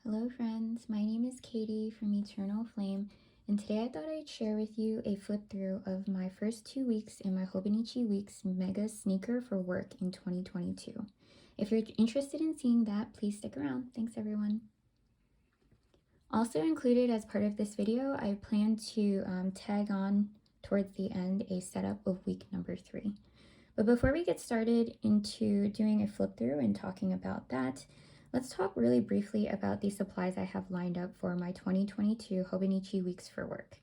Hello friends, my name is Katie from Eternal Flame, and today I thought I'd share with you a flip through of my first 2 weeks in my Hobonichi Weeks Mega Sneaker for work in 2022. If you're interested in seeing that, please stick around. Thanks everyone. Also included as part of this video, I plan to tag on towards the end a setup of week number 3. But before we get started into doing a flip through and talking about that, let's talk really briefly about the supplies I have lined up for my 2022 Hobonichi Weeks for work.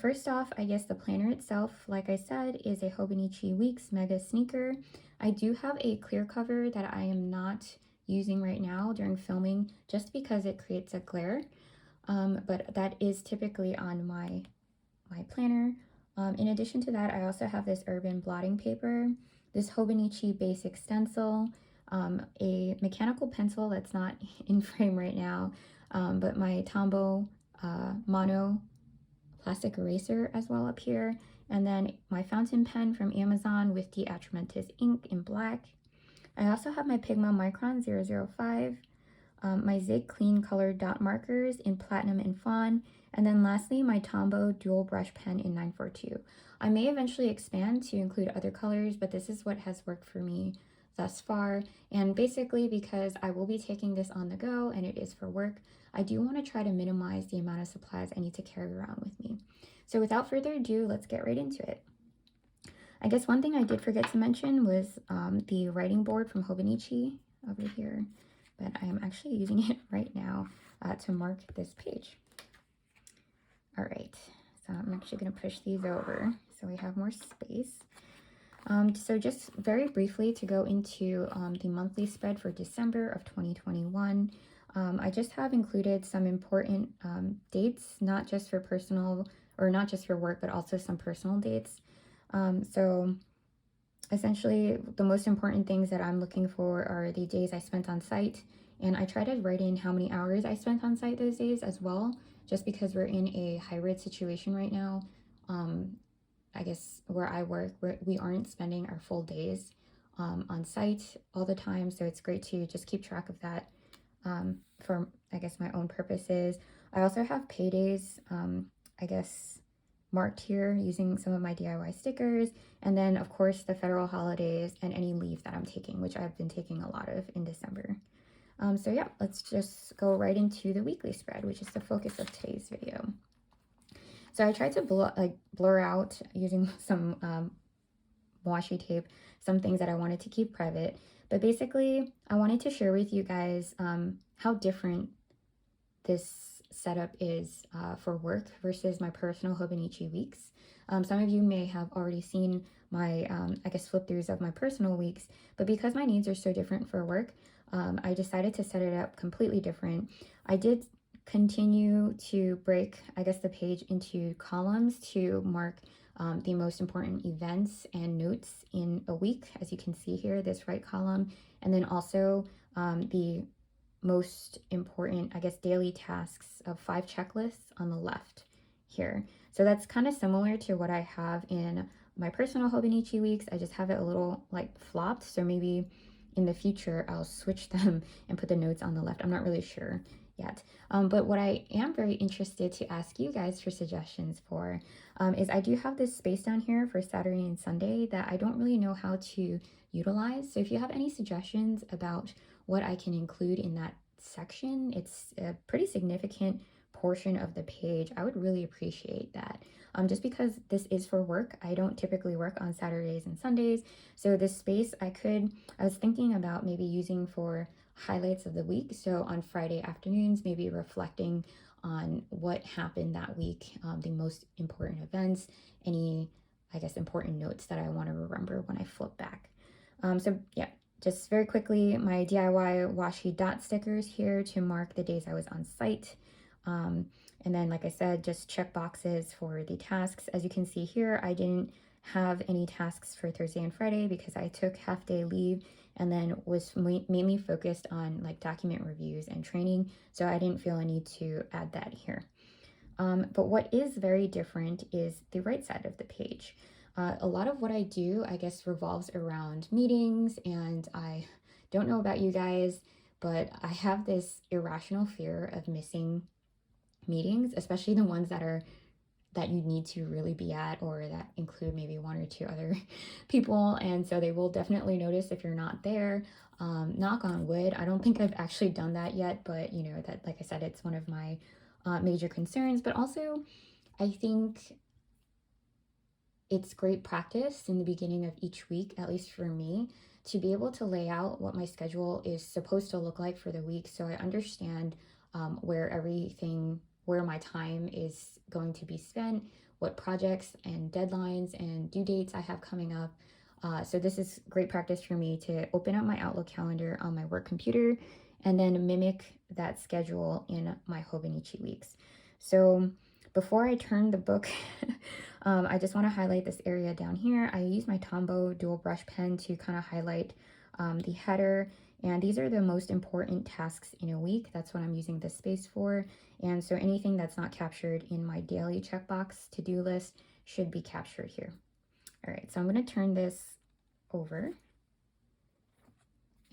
First off, I guess the planner itself, like I said, is a Hobonichi Weeks Mega Sneaker. I do have a clear cover that I am not using right now during filming just because it creates a glare, but that is typically on my planner. In addition to that, I also have this urban blotting paper, this Hobonichi basic stencil, a mechanical pencil that's not in frame right now, but my Tombow mono plastic eraser as well up here, and then my fountain pen from Amazon with the Atramentis ink in black. I also have my Pigma Micron 005, my Zig Clean Color dot markers in platinum and fawn, and then lastly my Tombow dual brush pen in 942. I may eventually expand to include other colors, but this is what has worked for me thus far. And basically, because I will be taking this on the go and it is for work, I do want to try to minimize the amount of supplies I need to carry around with me. So without further ado, let's get right into it. I guess one thing I did forget to mention was the writing board from Hobonichi over here, but I am actually using it right now to mark this page. All right, so I'm actually going to push these over so we have more space. So just very briefly to go into the monthly spread for December of 2021, I just have included some important dates, not just for personal or not just for work, but also some personal dates. So essentially the most important things that I'm looking for are the days I spent on site, and I try to write in how many hours I spent on site those days as well, just because we're in a hybrid situation right now. I guess where I work, we aren't spending our full days on site all the time, so it's great to just keep track of that for, I guess, my own purposes. I also have paydays, I guess, marked here using some of my DIY stickers, and then of course the federal holidays and any leave that I'm taking, which I've been taking a lot of in December. So yeah, let's just go right into the weekly spread, which is the focus of today's video. So I tried to blur out using some washi tape some things that I wanted to keep private, but basically I wanted to share with you guys how different this setup is for work versus my personal Hobonichi weeks. Some of you may have already seen my, I guess, flip throughs of my personal weeks, but because my needs are so different for work, I decided to set it up completely different. I did continue to break, I guess, the page into columns to mark the most important events and notes in a week, as you can see here, this right column, and then also the most important, I guess, daily tasks of 5 checklists on the left here. So that's kind of similar to what I have in my personal Hobonichi weeks. I just have it a little like flopped, so maybe in the future I'll switch them and put the notes on the left. I'm not really sure yet. But what I am very interested to ask you guys for suggestions for is I do have this space down here for Saturday and Sunday that I don't really know how to utilize. So if you have any suggestions about what I can include in that section, it's a pretty significant portion of the page. I would really appreciate that. Just because this is for work, I don't typically work on Saturdays and Sundays. So this space I was thinking about maybe using for highlights of the week. So on Friday afternoons, maybe reflecting on what happened that week, the most important events, any, I guess, important notes that I want to remember when I flip back. So yeah, just very quickly, my DIY washi dot stickers here to mark the days I was on site. And then, like I said, just check boxes for the tasks. As you can see here, I didn't have any tasks for Thursday and Friday because I took half-day leave and then was mainly focused on like document reviews and training, so I didn't feel a need to add that here. But what is very different is the right side of the page. A lot of what I do, I guess, revolves around meetings, and I don't know about you guys, but I have this irrational fear of missing meetings, especially the ones that you need to really be at, or that include maybe one or two other people. And so they will definitely notice if you're not there. Knock on wood, I don't think I've actually done that yet, but you know, that, like I said, it's one of my major concerns. But also, I think it's great practice in the beginning of each week, at least for me, to be able to lay out what my schedule is supposed to look like for the week, so I understand where my time is going to be spent, what projects and deadlines and due dates I have coming up. So this is great practice for me to open up my Outlook calendar on my work computer and then mimic that schedule in my Hobonichi weeks. So before I turn the book, I just want to highlight this area down here. I use my Tombow dual brush pen to kind of highlight the header, and these are the most important tasks in a week. That's what I'm using this space for. And so anything that's not captured in my daily checkbox to-do list should be captured here. All right, so I'm going to turn this over.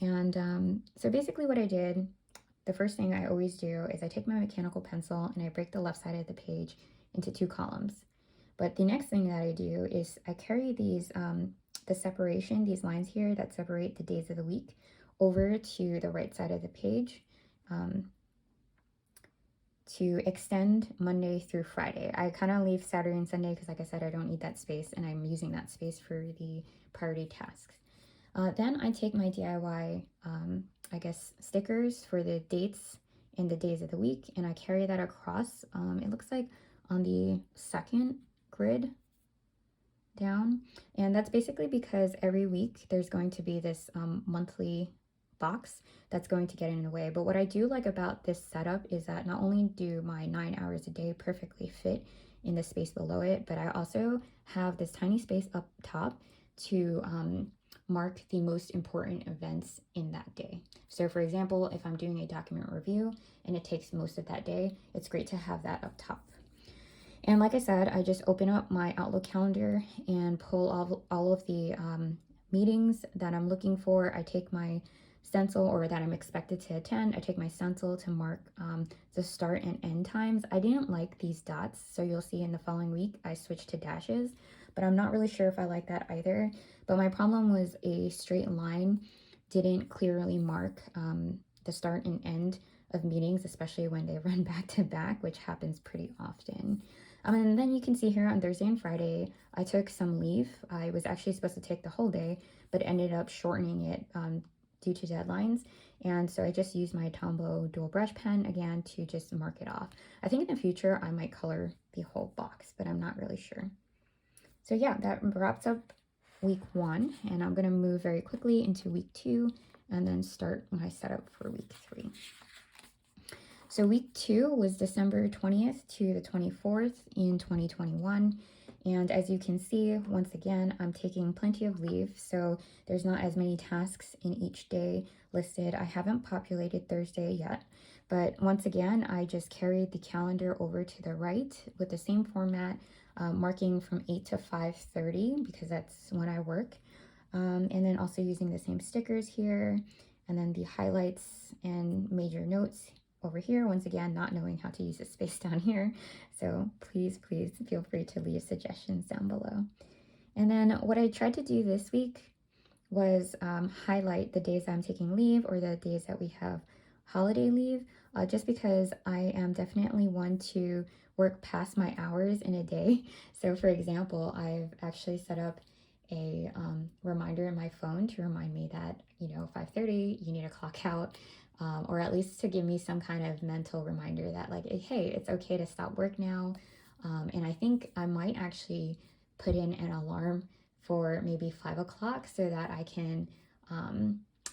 And so basically what I did, the first thing I always do is I take my mechanical pencil and I break the left side of the page into 2 columns. But the next thing that I do is I carry these, the separation, these lines here that separate the days of the week, over to the right side of the page to extend Monday through Friday. I kind of leave Saturday and Sunday because, like I said, I don't need that space, and I'm using that space for the priority tasks. Then I take my DIY, I guess, stickers for the dates and the days of the week, and I carry that across. It looks like on the second grid down, and that's basically because every week there's going to be this monthly box that's going to get in the way. But what I do like about this setup is that not only do my 9 hours a day perfectly fit in the space below it, but I also have this tiny space up top to mark the most important events in that day. So for example, if I'm doing a document review and it takes most of that day, it's great to have that up top. And like I said, I just open up my Outlook calendar and pull all of the meetings that I'm looking for. I take my stencil, or that I'm expected to attend, I take my stencil to mark the start and end times. I didn't like these dots, so you'll see in the following week I switched to dashes, but I'm not really sure if I like that either. But my problem was a straight line didn't clearly mark the start and end of meetings, especially when they run back to back, which happens pretty often. And then you can see here on Thursday and Friday, I took some leave. I was actually supposed to take the whole day, but ended up shortening it due to deadlines. And so I just used my Tombow dual brush pen again to just mark it off. I think in the future I might color the whole box, but I'm not really sure. So yeah, that wraps up week 1, and I'm gonna move very quickly into week 2 and then start my setup for week 3. So week 2 was December 20th to the 24th in 2021. And as you can see, once again, I'm taking plenty of leave, so there's not as many tasks in each day listed. I haven't populated Thursday yet, but once again, I just carried the calendar over to the right with the same format, marking from 8 to 5:30 because that's when I work. And then also using the same stickers here, and then the highlights and major notes over here. Once again, not knowing how to use this space down here. So please feel free to leave suggestions down below. And then what I tried to do this week was highlight the days I'm taking leave, or the days that we have holiday leave, just because I am definitely one to work past my hours in a day. So for example, I've actually set up a reminder in my phone to remind me that, 5:30, you need to clock out, or at least to give me some kind of mental reminder that, like, hey, it's okay to stop work now. And I think I might actually put in an alarm for maybe 5 o'clock so that I can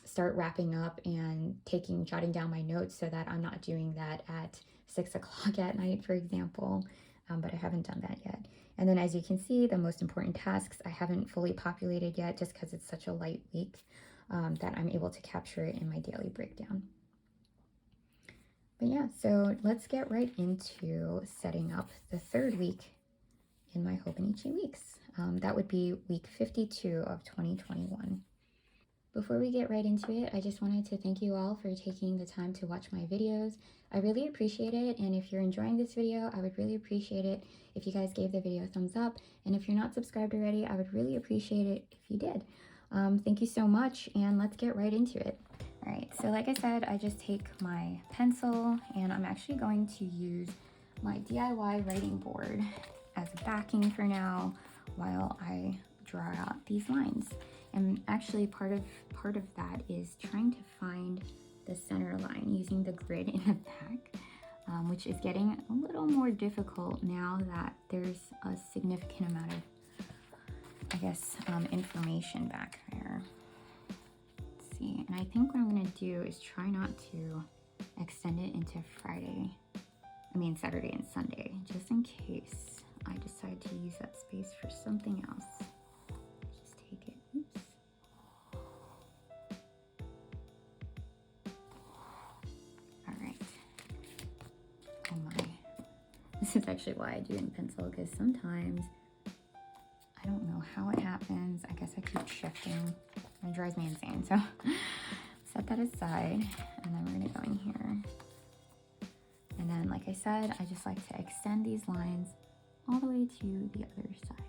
start wrapping up and jotting down my notes, so that I'm not doing that at 6 o'clock at night, for example. But I haven't done that yet. And then as you can see, the most important tasks I haven't fully populated yet, just because it's such a light week, that I'm able to capture it in my daily breakdown. But yeah, so let's get right into setting up the 3rd week in my Hobonichi weeks. That would be week 52 of 2021. Before we get right into it, I just wanted to thank you all for taking the time to watch my videos. I really appreciate it, and if you're enjoying this video, I would really appreciate it if you guys gave the video a thumbs up, and if you're not subscribed already, I would really appreciate it if you did. Thank you so much, and let's get right into it. All right, so like I said, I just take my pencil, and I'm actually going to use my DIY writing board as a backing for now while I draw out these lines. And actually part of that is trying to find the center line using the grid in the back, which is getting a little more difficult now that there's a significant amount of, I guess, information back there. Let's see, and I think what I'm gonna do is try not to extend it into Saturday and Sunday, just in case I decide to use that space for something else. Just take it, oops. All right, oh my. This is actually why I do it in pencil, because sometimes I don't know how it happens. I guess I keep shifting. It drives me insane. So set that aside, and then we're gonna go in here. And then, like I said, I just like to extend these lines all the way to the other side.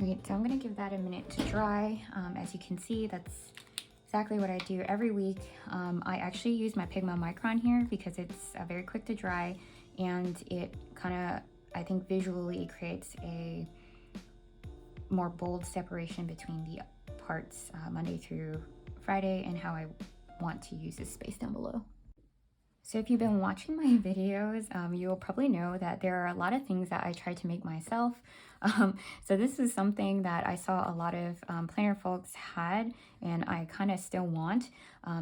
Okay, so I'm gonna give that a minute to dry. As you can see, that's exactly what I do every week. I actually use my Pigma Micron here because it's very quick to dry, and it kind of, I think, visually creates a more bold separation between the parts Monday through Friday and how I want to use this space down below. So if you've been watching my videos, you'll probably know that there are a lot of things that I try to make myself. So this is something that I saw a lot of planner folks had, and I kind of still want,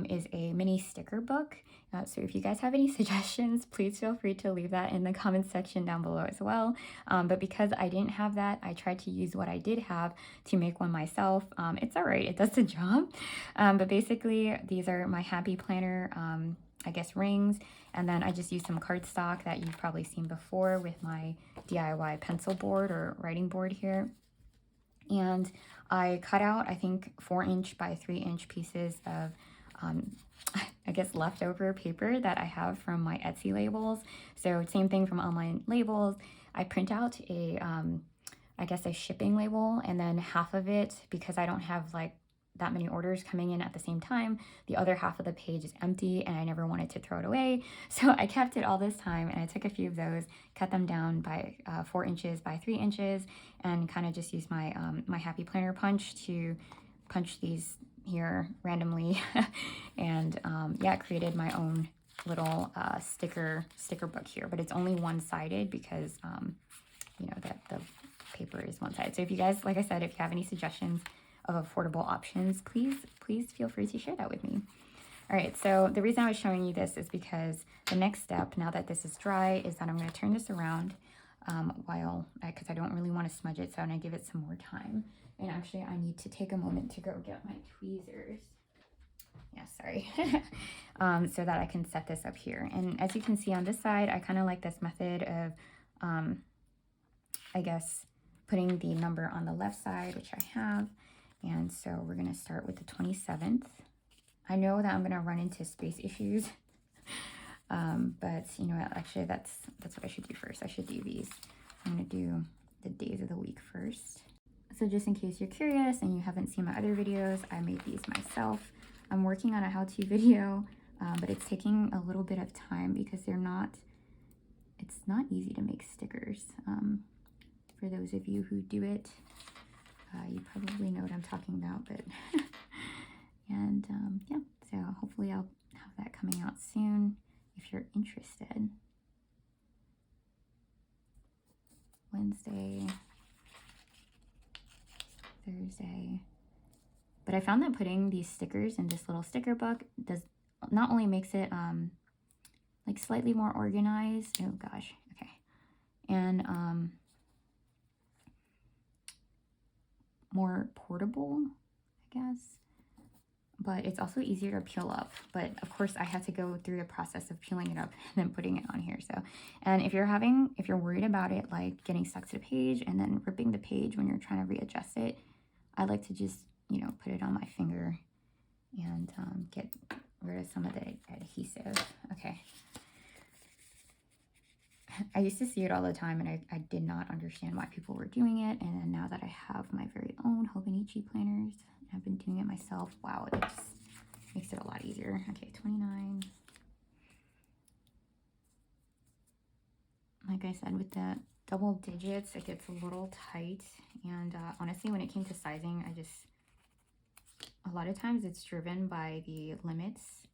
is a mini sticker book. So if you guys have any suggestions, please feel free to leave that in the comments section down below as well. But because I didn't have that, I tried to use what I did have to make one myself. It's all right, it does the job. But basically, these are my happy planner I guess rings, and then I just use some cardstock that you've probably seen before with my DIY pencil board or writing board here. And I cut out, I think, 4-inch by 3-inch pieces of I guess leftover paper that I have from my Etsy labels. So same thing from online labels. I print out a I guess a shipping label, and then half of it, because I don't have like that many orders coming in at the same time, the other half of the page is empty, and I never wanted to throw it away. So I kept it all this time, and I took a few of those, cut them down by 4 inches by 3 inches, and kind of just used my my happy planner punch to punch these here randomly. And yeah, created my own little sticker book here, but it's only one-sided because you know that the paper is one side. So if you guys, like I said, if you have any suggestions of affordable options, please feel free to share that with me. All right, so the reason I was showing you this is because the next step, now that this is dry, is that I'm going to turn this around because I don't really want to smudge it, so I'm going to give it some more time. And actually, I need to take a moment to go get my tweezers. Yeah, sorry. So that I can set this up here. And as you can see on this side, I kind of like this method of, I guess, putting the number on the left side, which I have. And so we're going to start with the 27th. I know that I'm going to run into space issues, but you know what, actually that's what I should do first. I should do these. I'm going to do the days of the week first. So just in case you're curious and you haven't seen my other videos, I made these myself. I'm working on a how-to video, but it's taking a little bit of time because it's not easy to make stickers. For those of you who do it, you probably know what I'm talking about, but and yeah, so hopefully I'll have that coming out soon if you're interested. Wednesday, Thursday, But I found that putting these stickers in this little sticker book does not only makes it like slightly more organized. Oh gosh, okay. And more portable, I guess. But it's also easier to peel up. But of course I had to go through the process of peeling it up and then putting it on here. So, and if you're worried about it like getting stuck to the page and then ripping the page when you're trying to readjust it, I like to just, you know, put it on my finger and get rid of some of the adhesive. Okay. I used to see it all the time and I did not understand why people were doing it. And then now that I have my very own Hobonichi planners, I've been doing it myself. Wow, it just makes it a lot easier. Okay, 29. Like I said, with the double digits, it gets a little tight. And honestly, when it came to sizing, a lot of times it's driven by the limits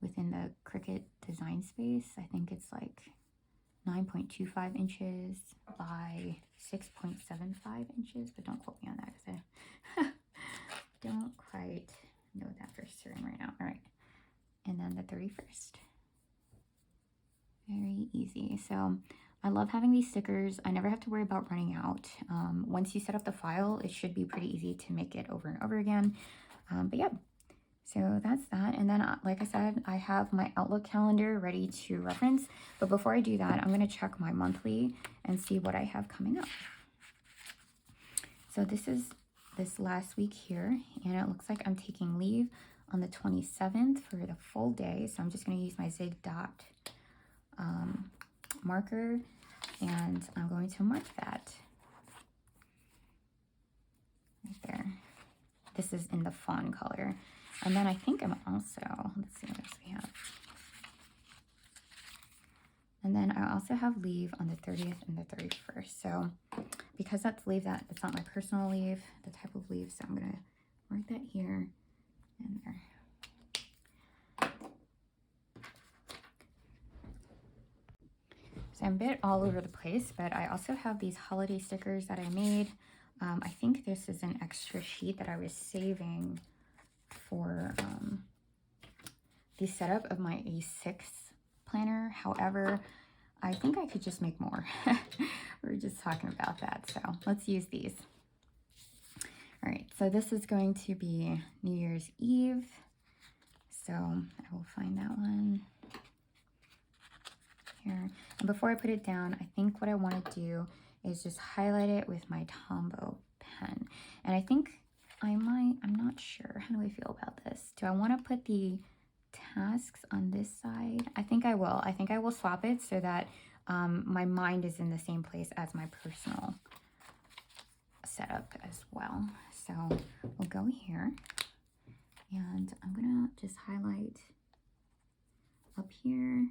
within the Cricut design space. I think it's like 9.25 inches by 6.75 inches, but don't quote me on that because I don't quite know that for certain right now. All right, and then the 31st. Very easy. So I love having these stickers. I never have to worry about running out. Once you set up the file, it should be pretty easy to make it over and over again. But yeah, so that's that. And then like I said, I have my Outlook calendar ready to reference. But before I do that, I'm going to check my monthly and see what I have coming up. So this is this last week here, and it looks like I'm taking leave on the 27th for the full day. So I'm just going to use my Zig dot marker, and I'm going to mark that right there. This is in the fawn color. And then I think I'm also, let's see what else we have. And then I also have leave on the 30th and the 31st. So because that's leave, it's not my personal leave, the type of leave, so I'm going to mark that here and there. So I'm a bit all over the place, but I also have these holiday stickers that I made. I think this is an extra sheet that I was saving for the setup of my A6 planner. However, I think I could just make more. We were just talking about that, so let's use these. All right, so this is going to be New Year's Eve. So I will find that one here. And before I put it down, I think what I want to do is just highlight it with my Tombow pen. And I think I'm not sure. How do I feel about this? Do I want to put the tasks on this side? I think I will. I think I will swap it so that my mind is in the same place as my personal setup as well. So we'll go here, and I'm gonna just highlight up here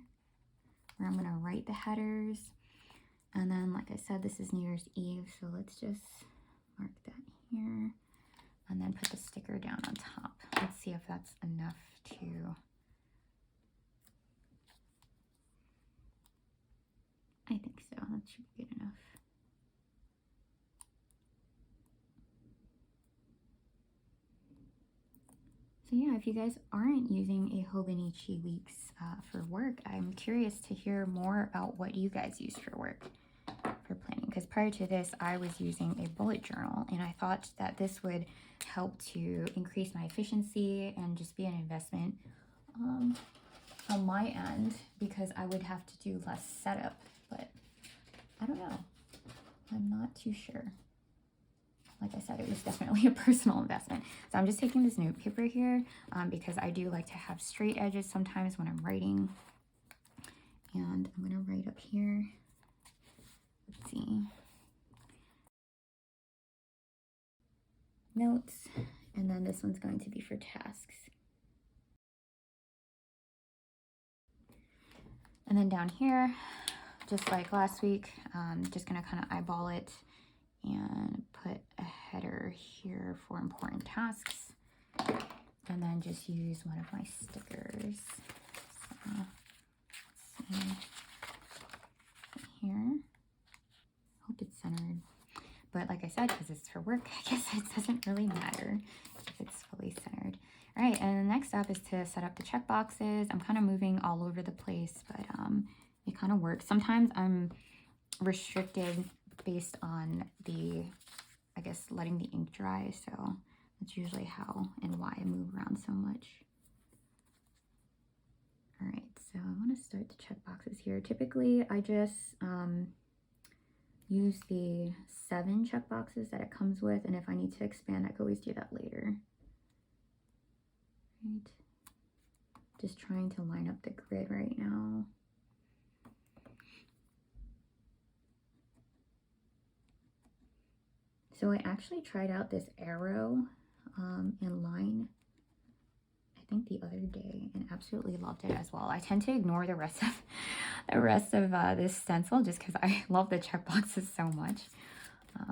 where I'm gonna write the headers. And then, like I said, this is New Year's Eve, so let's just mark that here and then put the sticker down on top. Let's see if that's enough to, I think so, that should be good enough. So yeah, if you guys aren't using a Hobonichi Weeks for work, I'm curious to hear more about what you guys use for work for planning. Because prior to this, I was using a bullet journal, and I thought that this would help to increase my efficiency and just be an investment on my end, because I would have to do less setup. But I don't know. I'm not too sure. Like I said, it was definitely a personal investment. So I'm just taking this note paper here because I do like to have straight edges sometimes when I'm writing. And I'm going to write up here. Let's see. Notes. And then this one's going to be for tasks. And then down here, just like last week, just going to kind of eyeball it and put a header here for important tasks, and then just use one of my stickers. So let's see here. Hope it's centered. But like I said, said, because it's for work, I guess it doesn't really matter if it's fully centered. All right, and the next step is to set up the check boxes. I'm kind of moving all over the place, but it kind of works. Sometimes I'm restricted based on the, I guess, letting the ink dry. So that's usually how and why I move around so much. All right, so I want to start the check boxes here. Typically, I just use the 7 check boxes that it comes with, and if I need to expand, I can always do that later. Right, just trying to line up the grid right now. So I actually tried out this arrow and line, I think the other day, and absolutely loved it as well. I tend to ignore the rest of this stencil just because I love the check boxes so much. All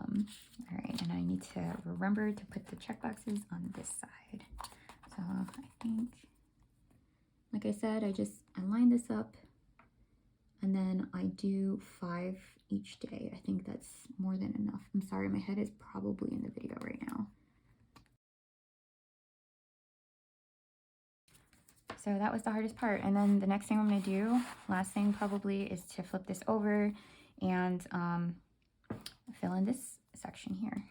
right, and I need to remember to put the check boxes on this side. So I think, like I said, I line this up, and then I do 5 each day. I think that's more than enough. I'm sorry, my head is probably in the video right now. So that was the hardest part. And then the next thing I'm gonna do, last thing probably, is to flip this over and fill in this section here.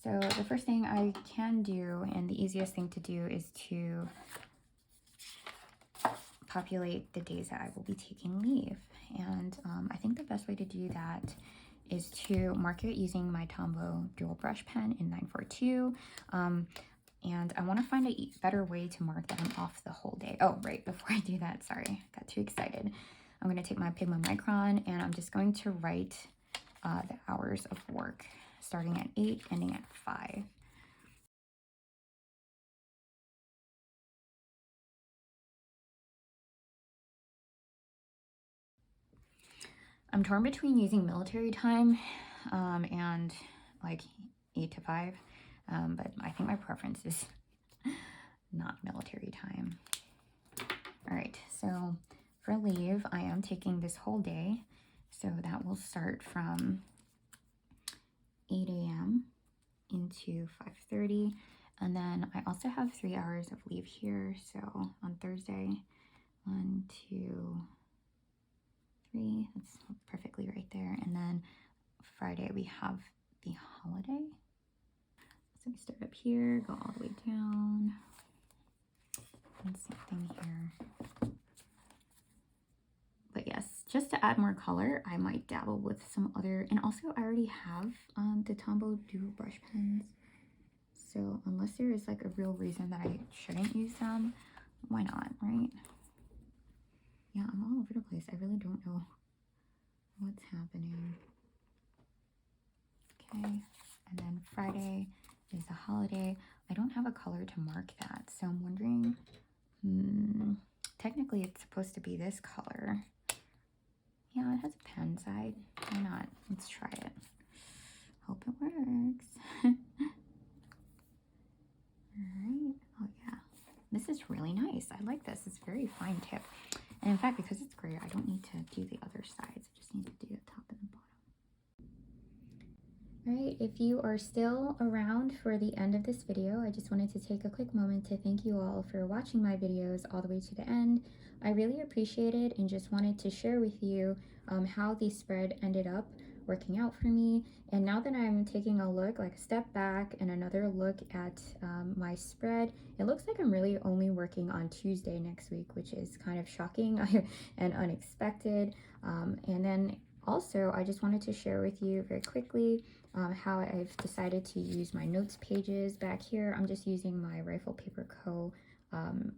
So the first thing I can do, and the easiest thing to do, is to populate the days that I will be taking leave. And I think the best way to do that is to mark it using my Tombow dual brush pen in 942. And I want to find a better way to mark that I'm off the whole day. Oh, right, before I do that, sorry, got too excited. I'm going to take my Pigma Micron, and I'm just going to write the hours of work, starting at 8, ending at 5. I'm torn between using military time and like 8 to 5, but I think my preference is not military time. All right, so for leave, I am taking this whole day, so that will start from 8 a.m. into 5:30, and then I also have 3 hours of leave here. So on Thursday, 1, 2, 3, that's perfectly right there. And then Friday we have the holiday. So we start up here, go all the way down, and same thing here. But yes, just to add more color, I might dabble with some other, and also I already have the Tombow dual brush pens. So unless there is like a real reason that I shouldn't use them, why not, right? Yeah, I'm all over the place. I really don't know what's happening. Okay, and then Friday is a holiday. I don't have a color to mark that, so I'm wondering, technically it's supposed to be this color. Yeah, it has a pen side. Why not? Let's try it. Hope it works. Alright. Oh yeah. This is really nice. I like this. It's a very fine tip. And in fact, because it's gray, I don't need to do the other sides. I just need to do the top and the bottom. Alright, if you are still around for the end of this video, I just wanted to take a quick moment to thank you all for watching my videos all the way to the end. I really appreciate it, and just wanted to share with you how the spread ended up working out for me. And now that I'm taking a look, like a step back and another look at my spread, it looks like I'm really only working on Tuesday next week, which is kind of shocking and unexpected. And then also, I just wanted to share with you very quickly how I've decided to use my notes pages back here. I'm just using my Rifle Paper Co.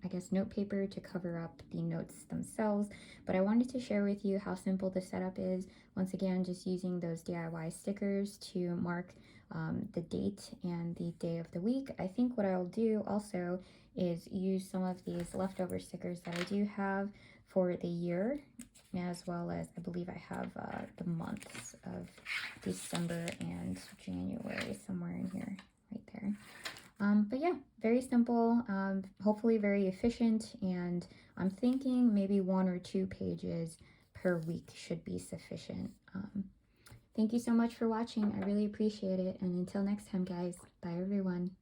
I guess note paper to cover up the notes themselves, but I wanted to share with you how simple the setup is. Once again, just using those DIY stickers to mark the date and the day of the week. I think what I'll do also is use some of these leftover stickers that I do have for the year, as well as I believe I have the months of December and January somewhere in here, right there. But yeah, very simple, hopefully very efficient, and I'm thinking maybe 1 or 2 pages per week should be sufficient. Thank you so much for watching. I really appreciate it. And until next time, guys, bye everyone.